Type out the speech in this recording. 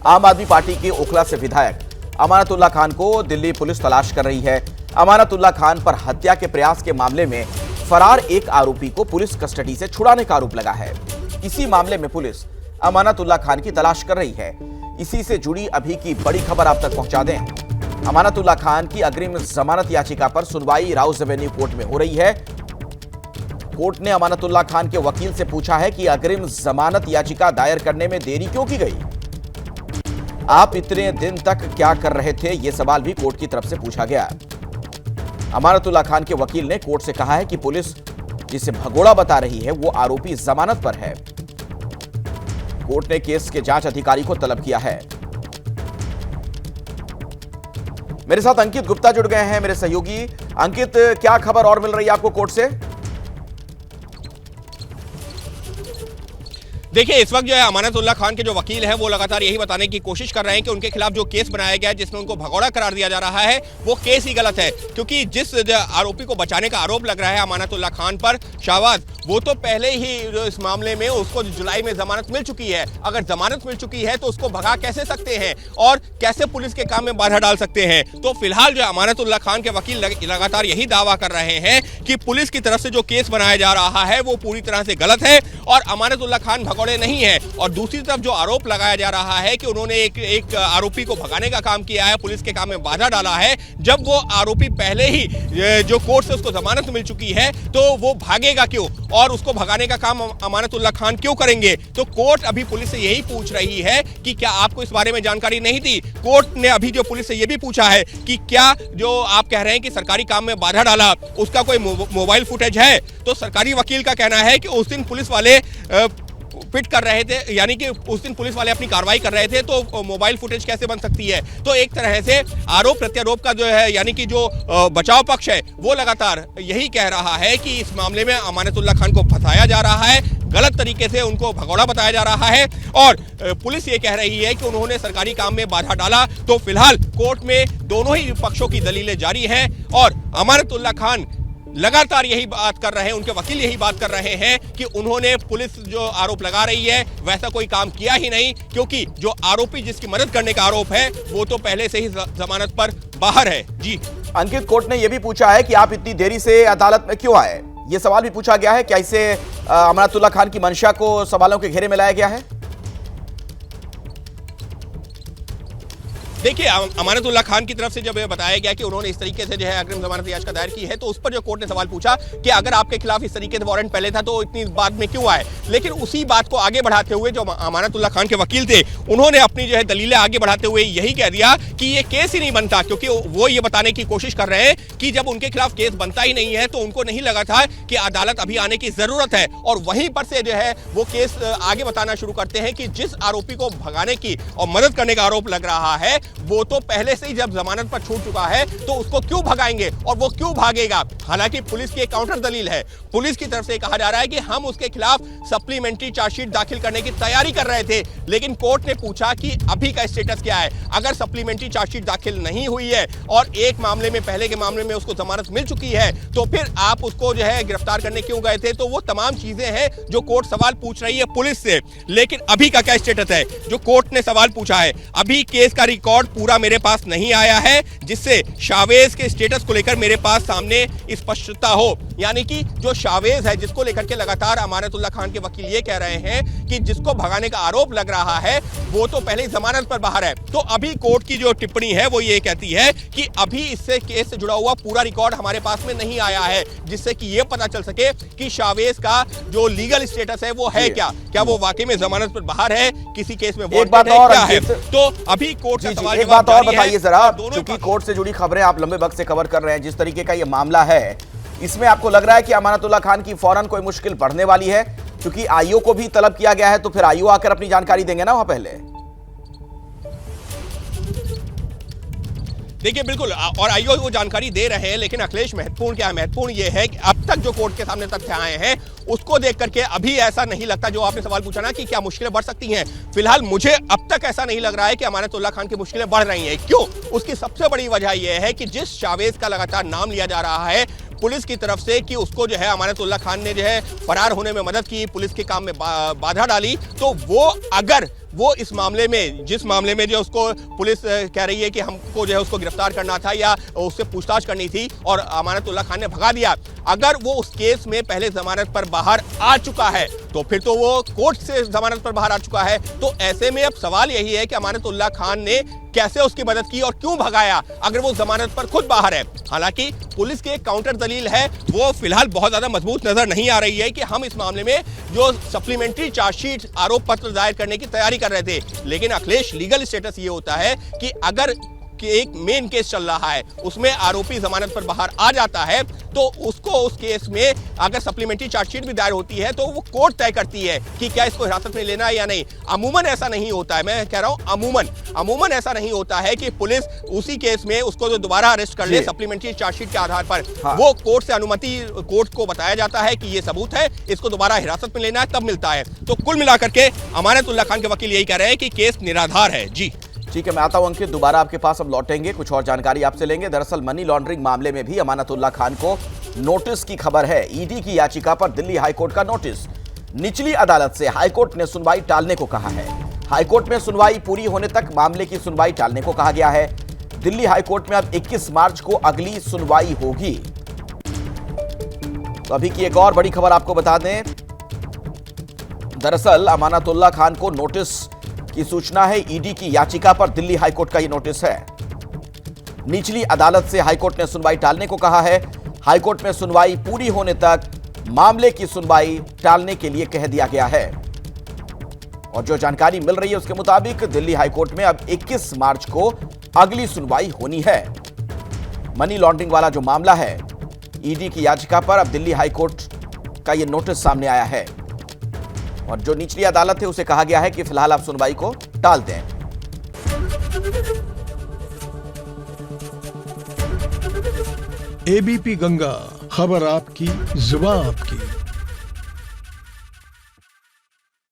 आम आदमी पार्टी के ओखला से विधायक अमानतुल्लाह खान को दिल्ली पुलिस तलाश कर रही है। अमानतुल्लाह खान पर हत्या के प्रयास के मामले में फरार एक आरोपी को पुलिस कस्टडी से छुड़ाने का आरोप लगा है। इसी मामले में पुलिस अमानतुल्लाह खान की तलाश कर रही है। इसी से जुड़ी अभी की बड़ी खबर आप तक पहुंचा दें। अमानतुल्लाह खान की अग्रिम जमानत याचिका पर सुनवाई राउज एवेन्यू कोर्ट में हो रही है। कोर्ट ने अमानतुल्लाह खान के वकील से पूछा है कि अग्रिम जमानत याचिका दायर करने में देरी क्यों की गई। आप इतने दिन तक क्या कर रहे थे, यह सवाल भी कोर्ट की तरफ से पूछा गया। अमानतुल्लाह खान के वकील ने कोर्ट से कहा है कि पुलिस जिसे भगोड़ा बता रही है वो आरोपी जमानत पर है। कोर्ट ने केस के जांच अधिकारी को तलब किया है। मेरे साथ अंकित गुप्ता जुड़ गए हैं, मेरे सहयोगी। अंकित, क्या खबर और मिल रही है आपको कोर्ट से? देखिए, इस वक्त जो है अमानतुल्लाह खान के जो वकील हैं वो लगातार यही बताने की कोशिश कर रहे हैं कि उनके खिलाफ जो केस बनाया गया है जिसमें उनको भगौड़ा करार दिया जा रहा है वो केस ही गलत है, क्योंकि जिस आरोपी को बचाने का आरोप लग रहा है अमानतुल्लाह खान पर, शाहबाज, वो तो पहले ही इस मामले में उसको जुलाई में जमानत मिल चुकी है। अगर जमानत मिल चुकी है तो उसको भगा कैसे सकते हैं और कैसे पुलिस के काम में बाधा डाल सकते हैं? तो फिलहाल जो अमानतुल्लाह खान के वकील लगातार यही दावा कर रहे हैं कि पुलिस की तरफ से जो केस बनाया जा रहा है वो पूरी तरह से गलत है और अमानतुल्लाह खान भगौड़े नहीं है। और दूसरी तरफ जो आरोप लगाया जा रहा है कि उन्होंने एक आरोपी को भगाने का काम किया है, पुलिस के काम में बाधा डाला है, जब वो आरोपी पहले ही जो कोर्ट से उसको जमानत मिल चुकी है तो वो भागेगा क्यों और उसको भगाने का काम अमानतुल्लाह खान क्यों करेंगे? तो कोर्ट अभी पुलिस से यही पूछ रही है कि क्या आपको इस बारे में जानकारी नहीं थी? कोर्ट ने अभी जो पुलिस से यह भी पूछा है कि क्या जो आप कह रहे हैं कि सरकारी काम में बाधा डाला उसका कोई मोबाइल फुटेज है? तो सरकारी वकील का कहना है कि उस दिन पुलिस वाले पिट कर रहे थे, यानी कि उस दिन पुलिस वाले अपनी कार्रवाई कर रहे थे, तो मोबाइल फुटेज कैसे बन सकती है? तो एक तरह से आरोप प्रत्यारोप का जो है, यानी कि जो बचाव पक्ष है वो लगातार यही कह रहा है कि इस मामले में अमानतुल्लाह खान को फंसाया जा रहा है, गलत तरीके से उनको भगौड़ा बताया जा रहा है और पुलिस ये कह रही है कि उन्होंने सरकारी काम में बाधा डाला। तो फिलहाल कोर्ट में दोनों ही पक्षों की दलीलें जारी हैं और अमानतुल्लाह खान लगातार यही बात कर रहे हैं, उनके वकील यही बात कर रहे हैं कि उन्होंने पुलिस जो आरोप लगा रही है वैसा कोई काम किया ही नहीं, क्योंकि जो आरोपी जिसकी मदद करने का आरोप है वो तो पहले से ही जमानत पर बाहर है। जी अंकित, कोर्ट ने यह भी पूछा है कि आप इतनी देरी से अदालत में क्यों आए, यह सवाल भी पूछा गया है। क्या इससे अमानतुल्लाह खान की मंशा को सवालों के घेरे में लाया गया है? देखिए, अमानतुल्लाह खान की तरफ से जब बताया गया कि उन्होंने इस तरीके से जो है अग्रिम जमानत याचिका दायर की है, तो उस पर जो कोर्ट ने सवाल पूछा कि अगर आपके खिलाफ इस तरीके से वारंट पहले था तो इतनी बाद में क्यों आए? लेकिन उसी बात को आगे बढ़ाते हुए जो अमानतुल्लाह खान के वकील थे उन्होंने अपनी जो है दलीलें आगे बढ़ाते हुए यही कह दिया कि ये केस ही नहीं बनता, क्योंकि वो ये बताने की कोशिश कर रहे हैं कि जब उनके खिलाफ केस बनता ही नहीं है तो उनको नहीं लगा था कि अदालत अभी आने की जरूरत है। और वहीं पर से जो है वो केस आगे बताना शुरू करते हैं कि जिस आरोपी को भगाने की और मदद करने का आरोप लग रहा है वो तो पहले से ही जब जमानत पर छूट चुका है तो उसको क्यों भगाएंगे और वो क्यों भागेगा? हालांकि पुलिस की एक काउंटर दलील है, पुलिस की तरफ से कहा जा रहा है कि हम उसके खिलाफ सप्लीमेंट्री चार्जशीट दाखिल करने की तैयारी कर रहे थे, लेकिन कोर्ट ने पूछा कि अभी का स्टेटस क्या है। अगर सप्लीमेंट्री चार्जशीट दाखिल नहीं हुई है और एक मामले में, पहले के मामले में उसको जमानत मिल चुकी है, तो फिर आप उसको जो है गिरफ्तार करने क्यों गए थे? तो वो तमाम चीजें हैं जो कोर्ट सवाल पूछ रही है पुलिस से। लेकिन अभी का क्या स्टेटस है जो कोर्ट ने सवाल पूछा है? अभी केस का रिकॉर्ड पूरा मेरे पास नहीं आया है जिससे शावेज के स्टेटस को लेकर मेरे पास सामने स्पष्टता हो। यानी कि जो शावेज है जिसको लेकर के लगातार अमानतुल्लाह खान के वकील ये कह रहे हैं कि जिसको भगाने का आरोप लग रहा है वो तो पहले ही जमानत पर बाहर है। तो अभी कोर्ट की जो टिप्पणी है वो ये कहती है कि अभी इससे केस से जुड़ा हुआ पूरा रिकॉर्ड हमारे पास में नहीं आया है, जिससे कि ये पता चल सके कि शावेज का जो लीगल स्टेटस है वो है क्या वो वाकई में जमानत पर बाहर है, किसी केस में एक बात और क्या है। तो अभी कोर्ट का सवाल एक बात और बताइए जरा, क्योंकि कोर्ट से जुड़ी खबरें आप लंबे वक्त से कवर कर रहे हैं, जिस तरीके का ये मामला है इसमें आपको लग रहा है कि अमानतुल्लाह खान की फौरन कोई मुश्किल बढ़ने वाली है? क्योंकि आईओ को भी तलब किया गया है, तो फिर आईओ आकर अपनी जानकारी देंगे ना वहां पहले। देखिए बिल्कुल, और आईओ वो जानकारी दे रहे हैं, लेकिन अखिलेश महत्वपूर्ण क्या है? महत्वपूर्ण ये है कि अब तक जो कोर्ट के सामने तथ्य आए हैं उसको देख करके अभी ऐसा नहीं लगता, जो आपने सवाल पूछा ना कि क्या मुश्किलें बढ़ सकती हैं, फिलहाल मुझे अब तक ऐसा नहीं लग रहा है कि अमानतुल्लाह खान की मुश्किलें बढ़ रही हैं। क्यों? उसकी सबसे बड़ी वजह यह है कि जिस शावेज का लगातार नाम लिया जा रहा है पुलिस की तरफ से कि उसको जो है अमानतुल्लाह खान ने जो है फरार होने में मदद की, पुलिस के काम में बाधा डाली, तो वो अगर वो इस मामले में, जिस मामले में जो उसको पुलिस कह रही है कि हमको जो है उसको गिरफ्तार करना था या उससे पूछताछ करनी थी और अमानतुल्लाह खान ने भगा दिया, अगर वो उस केस में पहले जमानत पर बाहर आ चुका है तो फिर तो वो कोर्ट से जमानत पर बाहर आ चुका है। तो ऐसे में अब सवाल यही है कि अमानतुल्लाह खान ने कैसे उसकी मदद की और क्यों भगाया अगर वो जमानत पर खुद बाहर है। हालांकि पुलिस की एक काउंटर दलील है, वो फिलहाल बहुत ज्यादा मजबूत नजर नहीं आ रही है कि हम इस मामले में जो सप्लीमेंट्री चार्जशीट आरोप पत्र दायर करने की तैयारी कर रहे थे, लेकिन अखिलेश लीगल स्टेटस ये होता है कि अगर कि एक मेन केस चल रहा है उसमें आरोपी जमानत पर बाहर आ जाता है तो उसको उस केस में अगर सप्लीमेंट्री चार्जशीट भी दायर होती है तो वो कोर्ट तय करती है कि क्या इसको हिरासत में लेना है या नहीं। अमूमन ऐसा नहीं होता है, मैं कह रहा हूं अमूमन ऐसा नहीं होता है कि पुलिस उसी केस में उसको जो दोबारा अरेस्ट कर ले सप्लीमेंट्री चार्जशीट के आधार पर। हाँ। वो कोर्ट से अनुमति, कोर्ट को बताया जाता है कि ये सबूत है, इसको दोबारा हिरासत में लेना है, तब मिलता है। तो कुल मिलाकर के अमानतुल्लाह खान के वकील यही कह रहे हैं कि केस निराधार है। जी ठीक है, मैं आता हूं अंकित, दोबारा आपके पास अब लौटेंगे, कुछ और जानकारी आपसे लेंगे। दरअसल मनी लॉन्ड्रिंग मामले में भी अमानतुल्लाह खान को नोटिस की खबर है। ईडी की याचिका पर दिल्ली हाईकोर्ट का नोटिस। निचली अदालत से हाईकोर्ट ने सुनवाई टालने को कहा है। हाईकोर्ट में सुनवाई पूरी होने तक मामले की सुनवाई टालने को कहा गया है। दिल्ली हाईकोर्ट में अब 21 मार्च को अगली सुनवाई होगी। तो अभी की एक और बड़ी खबर आपको बता दें, दरअसल अमानतुल्लाह खान को नोटिस की सूचना है। ईडी की याचिका पर दिल्ली हाईकोर्ट का यह नोटिस है। निचली अदालत से हाईकोर्ट ने सुनवाई टालने को कहा है। हाईकोर्ट में सुनवाई पूरी होने तक मामले की सुनवाई टालने के लिए कह दिया गया है। और जो जानकारी मिल रही है उसके मुताबिक दिल्ली हाईकोर्ट में अब 21 मार्च को अगली सुनवाई होनी है। मनी लॉन्ड्रिंग वाला जो मामला है, ईडी की याचिका पर अब दिल्ली हाईकोर्ट का यह नोटिस सामने आया है और जो निचली अदालत है उसे कहा गया है कि फिलहाल आप सुनवाई को टाल दें। एबीपी गंगा, खबर आपकी, जुबान आपकी।